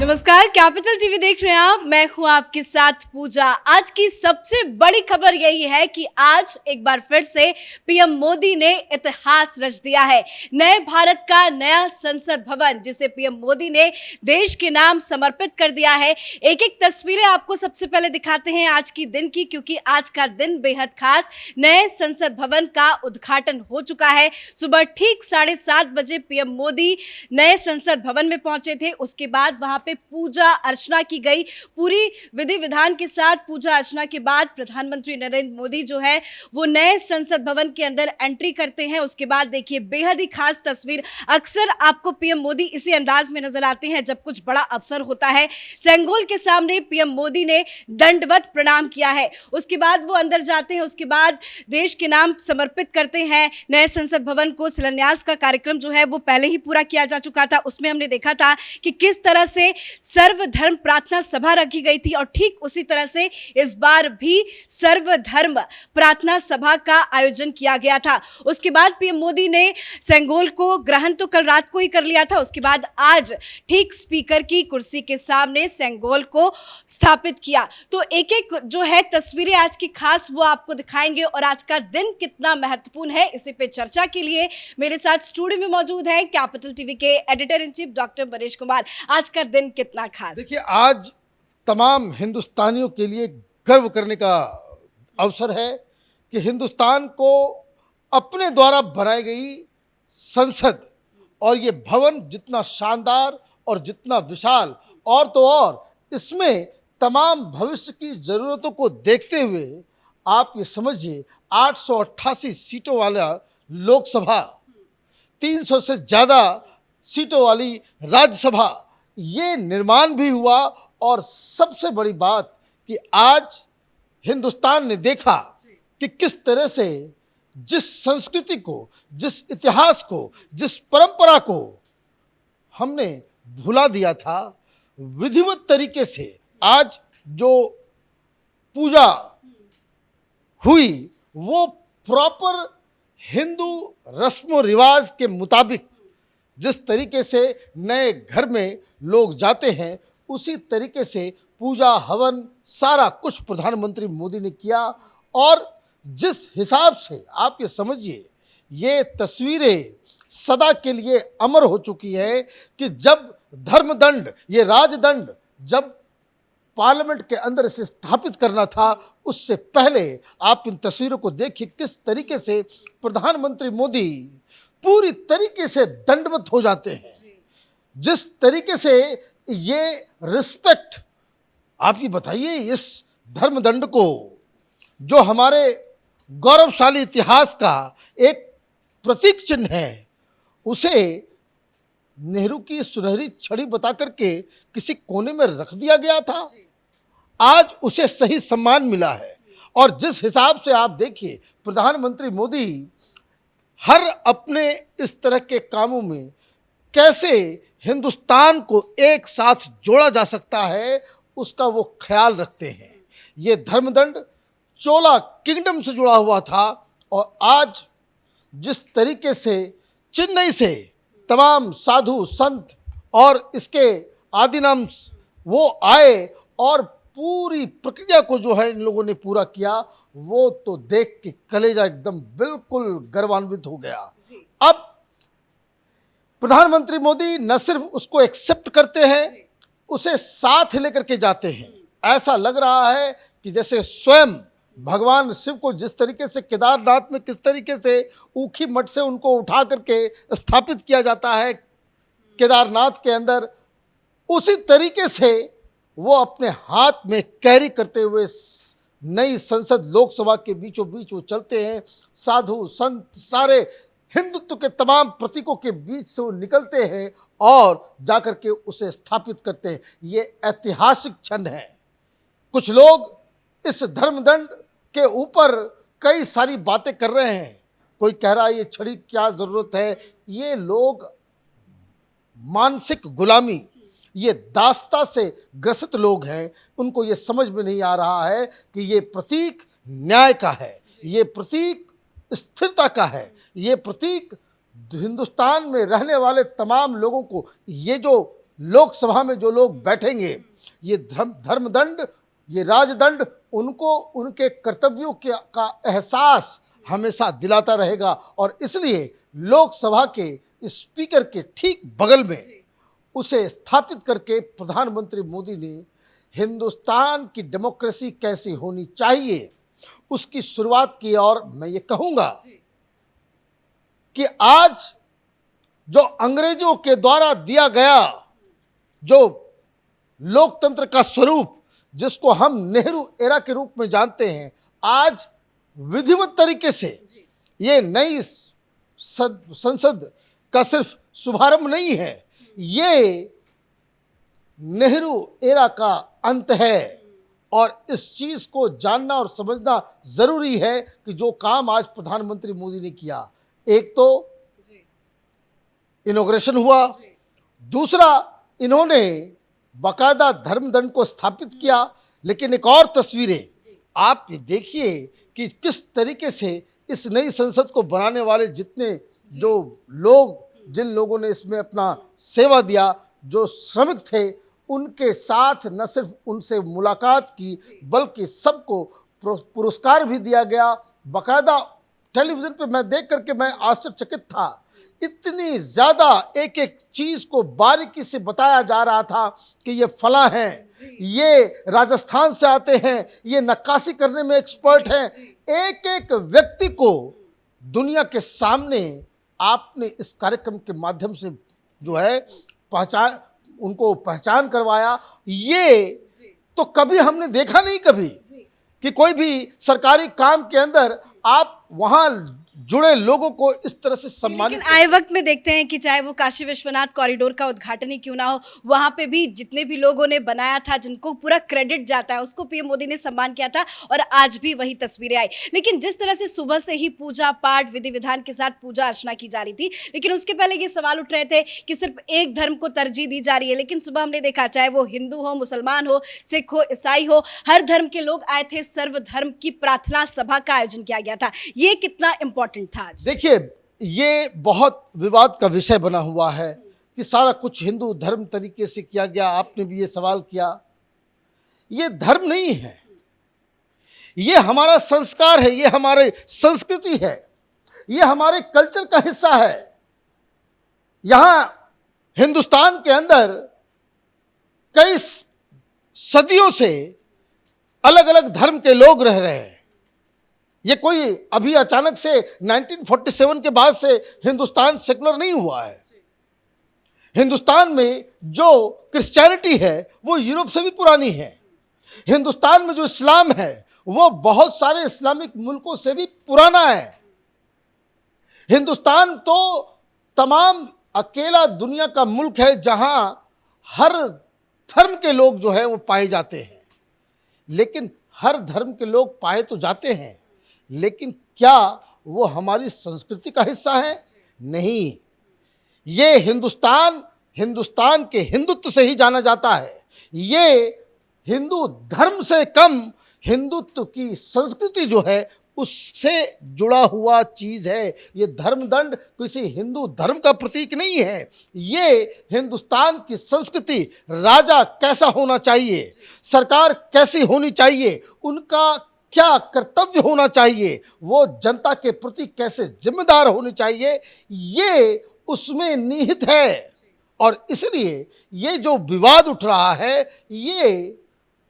नमस्कार, capital TV देख रहे हैं आप। मैं हूं आपके साथ पूजा। आज की सबसे बड़ी खबर यही है कि आज एक बार फिर से पीएम मोदी ने इतिहास रच दिया है। नए भारत का नया संसद भवन, जिसे पीएम मोदी ने देश के नाम समर्पित कर दिया है। एक एक तस्वीरें आपको सबसे पहले दिखाते हैं आज की दिन की, क्योंकि आज का दिन बेहद खास। नए संसद भवन का उद्घाटन हो चुका है। सुबह ठीक 7:30 बजे पीएम मोदी नए संसद भवन में पहुंचे थे। उसके बाद वहां पे पूजा अर्चना की गई। पूरी विधि विधान के साथ पूजा अर्चना के बाद प्रधानमंत्री नरेंद्र मोदी जो है वो नए संसद भवन के अंदर एंट्री करते हैं। उसके बाद देखिए बेहद ही खास तस्वीर। अक्सर आपको पीएम मोदी इसी अंदाज में नजर आते हैं जब कुछ बड़ा अवसर होता है। सेंगोल के सामने पीएम मोदी ने दंडवत प्रणाम किया है। उसके बाद वो अंदर जाते हैं। उसके बाद देश के नाम समर्पित करते हैं नए संसद भवन को। शिलान्यास का कार्यक्रम जो है वो पहले ही पूरा किया जा चुका था। उसमें हमने देखा था कि किस तरह से सर्वधर्म प्रार्थना सभा रखी गई थी, और ठीक उसी तरह से इस बार भी सर्वधर्म प्रार्थना सभा का आयोजन किया गया था। उसके बाद पीएम मोदी ने सेंगोल को ग्रहण तो कल रात को ही कर लिया था। उसके बाद आज ठीक स्पीकर की कुर्सी के सामने सेंगोल को स्थापित किया। तो एक एक जो है तस्वीरें आज की खास वो आपको दिखाएंगे, और आज का दिन कितना महत्वपूर्ण है इसी पे चर्चा के लिए मेरे साथ स्टूडियो में मौजूद है कैपिटल टीवी के editor in chief doctor Manish Kumar. आज का दिन कितना खास? देखिए, आज तमाम हिंदुस्तानियों के लिए गर्व करने का अवसर है कि हिंदुस्तान को अपने द्वारा बनाई गई संसद और ये भवन जितना शानदार और जितना विशाल, और तो और इसमें तमाम भविष्य की ज़रूरतों को देखते हुए आप ये समझिए 888 सीटों वाला लोकसभा, 300 से ज़्यादा सीटों वाली राज्यसभा, ये निर्माण भी हुआ। और सबसे बड़ी बात कि आज हिंदुस्तान ने देखा कि किस तरह से जिस संस्कृति को, जिस इतिहास को, जिस परंपरा को हमने भुला दिया था, विधिवत तरीके से आज जो पूजा हुई वो प्रॉपर हिंदू रस्म रिवाज के मुताबिक, जिस तरीके से नए घर में लोग जाते हैं उसी तरीके से पूजा हवन सारा कुछ प्रधानमंत्री मोदी ने किया। और जिस हिसाब से आप ये समझिए, ये तस्वीरें सदा के लिए अमर हो चुकी है कि जब धर्मदंड, ये राजदंड जब पार्लियामेंट के अंदर इसे स्थापित करना था, उससे पहले आप इन तस्वीरों को देखिए किस तरीके से प्रधानमंत्री मोदी पूरी तरीके से दंडवत हो जाते हैं। जिस तरीके से ये रिस्पेक्ट, आप ये बताइए, इस धर्मदंड को जो हमारे गौरवशाली इतिहास का एक प्रतीक चिन्ह है, उसे नेहरू की सुनहरी छड़ी बता करके किसी कोने में रख दिया गया था। आज उसे सही सम्मान मिला है। और जिस हिसाब से आप देखिए प्रधानमंत्री मोदी हर अपने इस तरह के कामों में कैसे हिंदुस्तान को एक साथ जोड़ा जा सकता है, उसका वो ख्याल रखते हैं। ये धर्मदंड चोला किंगडम से जुड़ा हुआ था, और आज जिस तरीके से चेन्नई से तमाम साधु संत और इसके आदिनाम वो आए और पूरी प्रक्रिया को जो है इन लोगों ने पूरा किया, वो तो देख के कलेजा एकदम बिल्कुल गर्वान्वित हो गया। अब प्रधानमंत्री मोदी न सिर्फ उसको एक्सेप्ट करते हैं, उसे साथ लेकर के जाते हैं। ऐसा लग रहा है कि जैसे स्वयं भगवान शिव को जिस तरीके से केदारनाथ में किस तरीके से ऊखी मठ से उनको उठा करके स्थापित किया जाता है केदारनाथ के अंदर, उसी तरीके से वो अपने हाथ में कैरी करते हुए नई संसद लोकसभा के बीचों बीच वो चलते हैं। साधु संत सारे हिंदुत्व के तमाम प्रतीकों के बीच से वो निकलते हैं और जाकर के उसे स्थापित करते हैं। ये ऐतिहासिक क्षण है। कुछ लोग इस धर्मदंड के ऊपर कई सारी बातें कर रहे हैं। कोई कह रहा है ये छड़ी क्या ज़रूरत है। ये लोग मानसिक गुलामी, ये दास्ता से ग्रसित लोग हैं। उनको ये समझ में नहीं आ रहा है कि ये प्रतीक न्याय का है, ये प्रतीक स्थिरता का है, ये प्रतीक हिंदुस्तान में रहने वाले तमाम लोगों को, ये जो लोकसभा में जो लोग बैठेंगे, ये धर्मदंड, ये राजदंड उनको उनके कर्तव्यों का एहसास हमेशा दिलाता रहेगा। और इसलिए लोकसभा के स्पीकर के ठीक बगल में उसे स्थापित करके प्रधानमंत्री मोदी ने हिंदुस्तान की डेमोक्रेसी कैसी होनी चाहिए उसकी शुरुआत की। और मैं ये कहूँगा कि आज जो अंग्रेजों के द्वारा दिया गया जो लोकतंत्र का स्वरूप, जिसको हम नेहरू एरा के रूप में जानते हैं, आज विधिवत तरीके से ये नई संसद का सिर्फ शुभारंभ नहीं है, ये नेहरू एरा का अंत है। और इस चीज को जानना और समझना जरूरी है कि जो काम आज प्रधानमंत्री मोदी ने किया, एक तो इनॉग्रेशन हुआ, दूसरा इन्होंने बाकायदा धर्मदंड को स्थापित किया। लेकिन एक और तस्वीरें आप ये देखिए कि किस तरीके से इस नई संसद को बनाने वाले जितने जो लोग, जिन लोगों ने इसमें अपना सेवा दिया, जो श्रमिक थे, उनके साथ न सिर्फ उनसे मुलाकात की बल्कि सबको पुरस्कार भी दिया गया। बाकायदा टेलीविज़न पे मैं देख करके मैं आश्चर्यचकित था, इतनी ज़्यादा एक एक चीज़ को बारीकी से बताया जा रहा था कि ये फलां हैं, ये राजस्थान से आते हैं, ये नक्काशी करने में एक्सपर्ट हैं। एक एक व्यक्ति को दुनिया के सामने आपने इस कार्यक्रम के माध्यम से जो है उनको पहचान करवाया। ये तो कभी हमने देखा नहीं कभी कि कोई भी सरकारी काम के अंदर आप वहाँ जुड़े लोगों को इस तरह से सम्मानित। लेकिन आए वक्त में देखते हैं कि चाहे वो काशी विश्वनाथ कॉरिडोर का उद्घाटन ही क्यों ना हो, वहां पे भी जितने भी लोगों ने बनाया था, जिनको पूरा क्रेडिट जाता है, उसको पीएम मोदी ने सम्मान किया था और आज भी वही तस्वीरें आई। लेकिन जिस तरह से सुबह से ही पूजा पाठ विधि विधान के साथ पूजा अर्चना की जा रही थी, लेकिन उसके पहले ये सवाल उठ रहे थे कि सिर्फ एक धर्म को तरजीह दी जा रही है। लेकिन सुबह हमने देखा, चाहे वो हिंदू हो, मुसलमान हो, सिख हो, ईसाई हो, हर धर्म के लोग आए थे। सर्वधर्म की प्रार्थना सभा का आयोजन किया गया था। ये कितना इंपॉर्टेंट था आज? देखिए, ये बहुत विवाद का विषय बना हुआ है कि सारा कुछ हिंदू धर्म तरीके से किया गया। आपने भी ये सवाल किया, ये धर्म नहीं है, ये हमारा संस्कार है, ये हमारी संस्कृति है, ये हमारे कल्चर का हिस्सा है। यहां हिंदुस्तान के अंदर कई सदियों से अलग अलग धर्म के लोग रह रहे हैं। ये कोई अभी अचानक से 1947 के बाद से हिंदुस्तान सेकुलर नहीं हुआ है। हिंदुस्तान में जो क्रिश्चियनिटी है वो यूरोप से भी पुरानी है। हिंदुस्तान में जो इस्लाम है वो बहुत सारे इस्लामिक मुल्कों से भी पुराना है। हिंदुस्तान तो तमाम अकेला दुनिया का मुल्क है जहां हर धर्म के लोग जो है वो पाए जाते हैं। लेकिन हर धर्म के लोग पाए तो जाते हैं, लेकिन क्या वो हमारी संस्कृति का हिस्सा है? नहीं। ये हिंदुस्तान के हिंदुत्व से ही जाना जाता है। ये हिंदू धर्म से कम हिंदुत्व की संस्कृति जो है उससे जुड़ा हुआ चीज है। ये धर्मदंड किसी हिंदू धर्म का प्रतीक नहीं है। ये हिंदुस्तान की संस्कृति, राजा कैसा होना चाहिए, सरकार कैसी होनी चाहिए, उनका क्या कर्तव्य होना चाहिए, वो जनता के प्रति कैसे जिम्मेदार होने चाहिए, ये उसमें निहित है। और इसलिए ये जो विवाद उठ रहा है ये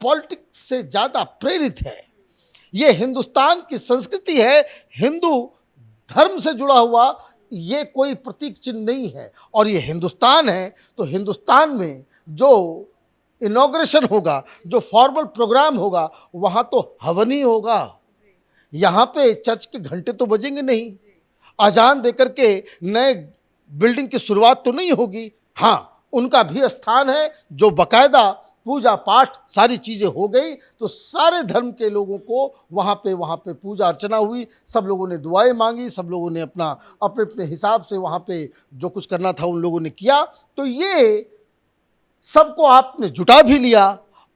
पॉलिटिक्स से ज़्यादा प्रेरित है। ये हिंदुस्तान की संस्कृति है, हिंदू धर्म से जुड़ा हुआ ये कोई प्रतीक चिन्ह नहीं है। और ये हिंदुस्तान है तो हिंदुस्तान में जो इनॉग्रेशन होगा, जो फॉर्मल प्रोग्राम होगा, वहाँ तो हवन ही होगा। यहाँ पे चर्च के घंटे तो बजेंगे नहीं, अजान देकर के नए बिल्डिंग की शुरुआत तो नहीं होगी। हाँ, उनका भी स्थान है जो बाकायदा पूजा पाठ सारी चीज़ें हो गई तो सारे धर्म के लोगों को वहाँ पे पूजा अर्चना हुई, सब लोगों ने दुआएं मांगी, सब लोगों ने अपने अपने हिसाब से वहाँ पे जो कुछ करना था उन लोगों ने किया। तो ये सबको आपने जुटा भी लिया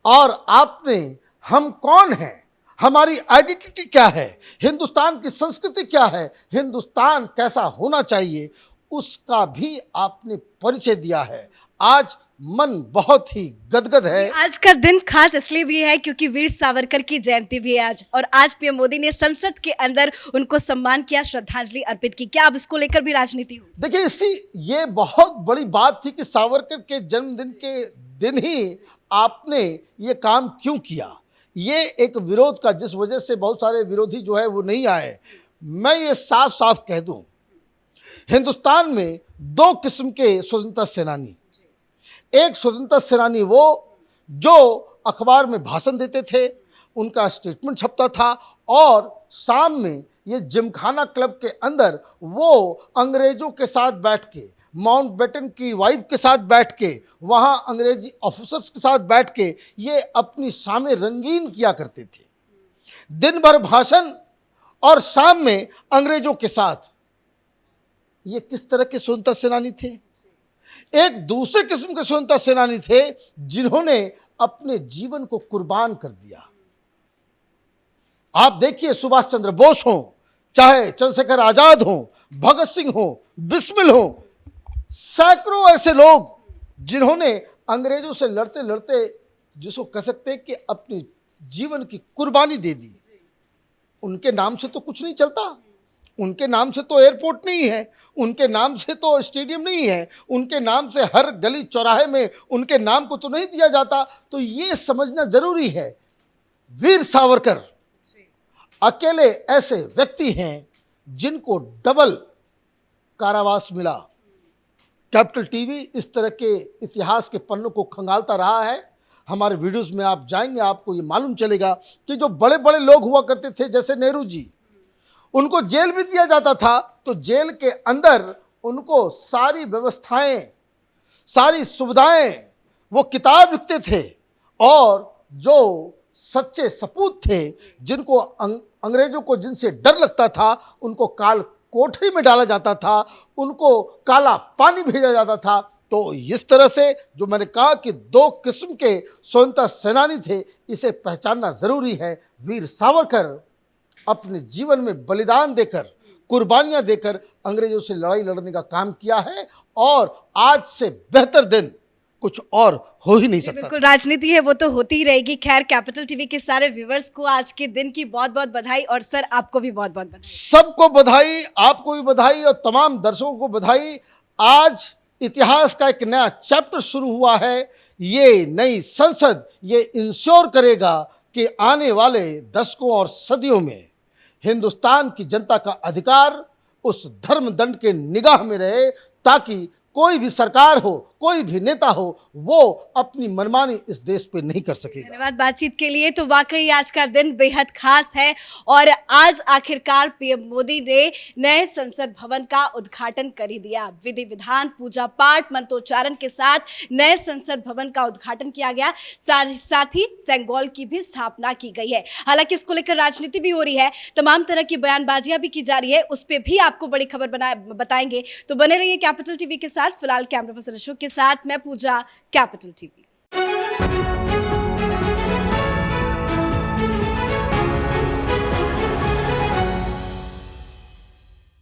और आपने हम कौन हैं, हमारी आइडेंटिटी क्या है, हिंदुस्तान की संस्कृति क्या है, हिंदुस्तान कैसा होना चाहिए, उसका भी आपने परिचय दिया है। आज मन बहुत ही गदगद है। आज का दिन खास इसलिए भी है क्योंकि वीर सावरकर की जयंती भी है आज, और आज पीएम मोदी ने संसद के अंदर उनको सम्मान किया, श्रद्धांजलि अर्पित की। क्या अब इसको लेकर भी राजनीति हुई? देखिए, ये बहुत बड़ी बात थी कि सावरकर के जन्मदिन के दिन ही आपने ये काम क्यों किया। ये एक विरोध का, जिस वजह से बहुत सारे विरोधी जो है वो नहीं आए। मैं ये साफ साफ कह दूं, हिंदुस्तान में दो किस्म के स्वतंत्रता सेनानी, एक स्वतंत्रता सेनानी वो जो अखबार में भाषण देते थे, उनका स्टेटमेंट छपता था, और शाम में ये जिमखाना क्लब के अंदर वो अंग्रेजों के साथ बैठ के, माउंटबेटन की वाइफ के साथ बैठ के, वहाँ अंग्रेजी ऑफिसर्स के साथ बैठ के ये अपनी शामें रंगीन किया करते थे। दिन भर भाषण और शाम में अंग्रेजों के साथ। ये किस तरह के स्वतंत्रता सेनानी थे? एक दूसरे किस्म के स्वतंत्रता सेनानी थे जिन्होंने अपने जीवन को कुर्बान कर दिया। आप देखिए, सुभाष चंद्र बोस हो, चाहे चंद्रशेखर आजाद हो, भगत सिंह हो, बिस्मिल हो, सैकड़ों ऐसे लोग जिन्होंने अंग्रेजों से लड़ते लड़ते, जिसको कह सकते हैं कि अपनी जीवन की कुर्बानी दे दी। उनके नाम से तो कुछ नहीं चलता, उनके नाम से तो एयरपोर्ट नहीं है, उनके नाम से तो स्टेडियम नहीं है, उनके नाम से हर गली चौराहे में उनके नाम को तो नहीं दिया जाता। तो ये समझना जरूरी है, वीर सावरकर अकेले ऐसे व्यक्ति हैं जिनको डबल कारावास मिला। कैपिटल टीवी इस तरह के इतिहास के पन्नों को खंगालता रहा है। हमारे वीडियोस में आप जाएंगे, आपको ये मालूम चलेगा कि जो बड़े बड़े लोग हुआ करते थे, जैसे नेहरू जी, उनको जेल भी दिया जाता था, तो जेल के अंदर उनको सारी व्यवस्थाएं, सारी सुविधाएं, वो किताब लिखते थे, और जो सच्चे सपूत थे, जिनको अंग्रेजों को जिनसे डर लगता था, उनको काल कोठरी में डाला जाता था, उनको काला पानी भेजा जाता था। तो इस तरह से जो मैंने कहा कि दो किस्म के स्वतंत्रता सेनानी थे, इसे पहचानना जरूरी है। वीर सावरकर अपने जीवन में बलिदान देकर, कुर्बानियां देकर अंग्रेजों से लड़ाई लड़ने का काम किया है, और आज से बेहतर दिन कुछ और हो ही नहीं सकता। बिल्कुल, राजनीति है वो तो होती ही रहेगी। खैर, कैपिटल टीवी के सारे व्यूवर्स को आज के दिन की बहुत बहुत बधाई, और सर आपको भी बहुत बहुत बधाई। सबको बधाई, आपको भी बधाई, और तमाम दर्शकों को बधाई। आज इतिहास का एक नया चैप्टर शुरू हुआ है। ये नई संसद ये इंश्योर करेगा कि आने वाले दशकों और सदियों में हिंदुस्तान की जनता का अधिकार उस धर्म दंड के निगाह में रहे, ताकि कोई भी सरकार हो, कोई भी नेता हो, वो अपनी मनमानी इस देश पे नहीं कर सकेगा। धन्यवाद बातचीत के लिए। तो वाकई आज का दिन बेहद खास है, और आज आखिरकार पीएम मोदी ने नए संसद भवन का उद्घाटन कर ही दिया। विधि विधान, पूजा पाठ, मंत्रोच्चारण के साथ नए संसद भवन का उद्घाटन किया गया। साथ ही सेंगोल की भी स्थापना की गई है। हालांकि इसको लेकर राजनीति भी हो रही है, तमाम तरह की बयानबाजियां भी की जा रही है, उस पर भी आपको बड़ी खबर बताएंगे। तो बने रहिए कैपिटल टीवी के साथ। फिलहाल कैमरा पर्सन अशोक के साथ मैं पूजा, कैपिटल टीवी।